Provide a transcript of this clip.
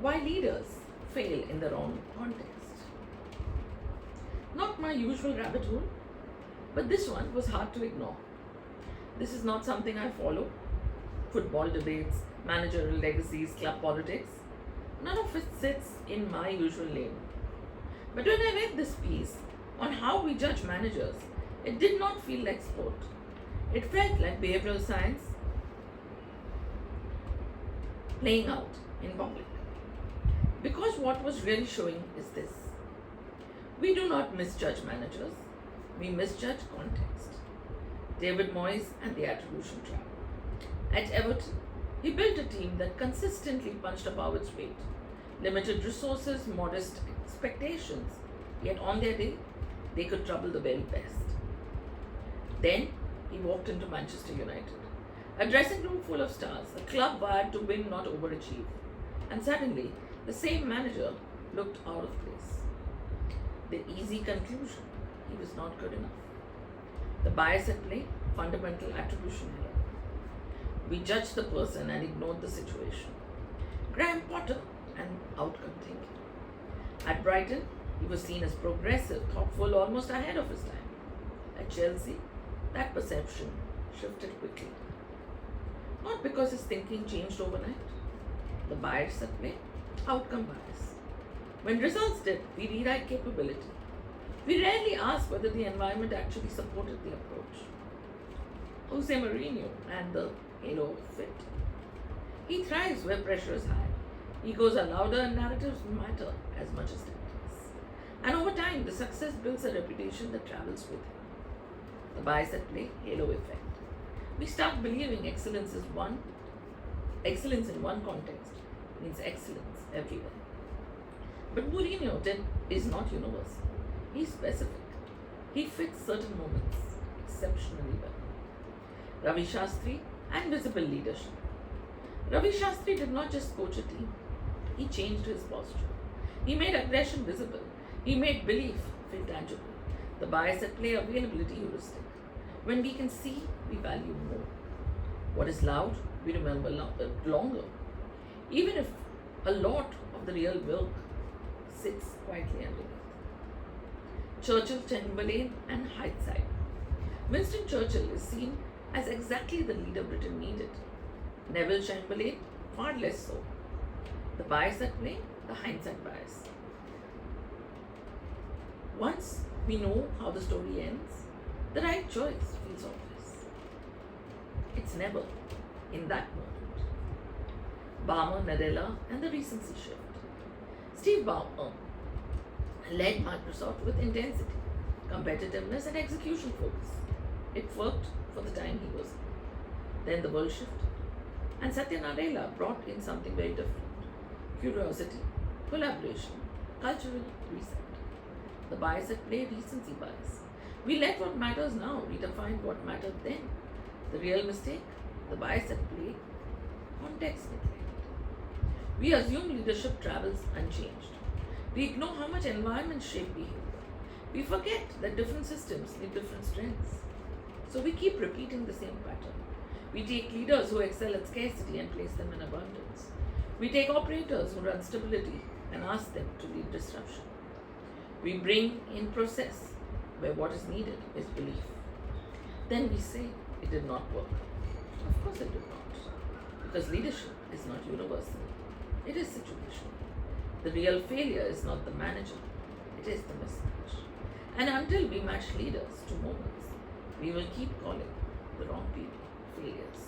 Why leaders fail in the wrong context. Not my usual rabbit hole, but this one was hard to ignore. This is not something I follow. Football debates, managerial legacies, club politics. None of it sits in my usual lane. But when I read this piece on how we judge managers, it did not feel like sport. It felt like behavioral science playing out in public. Because what was really showing is this: we do not misjudge managers, we misjudge context. David Moyes and the attribution trap. At Everton, he built a team that consistently punched above its weight. Limited resources, modest expectations, yet on their day, they could trouble the very best. Then he walked into Manchester United, a dressing room full of stars, a club wired to win, not overachieve. And suddenly, the same manager looked out of place. The easy conclusion: he was not good enough. The bias at play, fundamental attribution error. We judged the person and ignored the situation. Graham Potter and outcome thinking. At Brighton, he was seen as progressive, thoughtful, almost ahead of his time. At Chelsea, that perception shifted quickly. Not because his thinking changed overnight. The bias at play, outcome bias. When results dip, we rewrite capability. We rarely ask whether the environment actually supported the approach. Jose Mourinho and the halo effect. He thrives where pressure is high. Egos are louder and narratives matter as much as tactics. And over time, the success builds a reputation that travels with him. The bias at play, halo effect. We start believing excellence in one context means excellence everywhere. But Mourinho is not universal. He's specific. He fits certain moments exceptionally well. Ravi Shastri and visible leadership. Ravi Shastri did not just coach a team. He changed his posture. He made aggression visible. He made belief feel tangible. The bias at play, availability heuristic. When we can see, we value more. What is loud, we remember longer. Even if a lot of the real work sits quietly underneath. Churchill, Chamberlain, and hindsight. Winston Churchill is seen as exactly the leader Britain needed. Neville Chamberlain, far less so. The bias at play, the hindsight bias. Once we know how the story ends, the right choice feels obvious. It's never in that moment. Ballmer, Nadella, and the recency shift. Steve Ballmer led Microsoft with intensity, competitiveness, and execution focus. It worked for the time he was in. Then the world shifted, and Satya Nadella brought in something very different: curiosity, collaboration, cultural reset. The bias at play, recency bias. We let what matters now redefine what mattered then. The real mistake, the bias at play, context neglect. We assume leadership travels unchanged. We ignore how much environment shape behavior. We forget that different systems need different strengths. So we keep repeating the same pattern. We take leaders who excel at scarcity and place them in abundance. We take operators who run stability and ask them to lead disruption. We bring in process where what is needed is belief. Then we say it did not work. Of course it did not. Because leadership is not universal. It is situational. The real failure is not the manager. It is the mismatch. And until we match leaders to moments, we will keep calling the wrong people failures.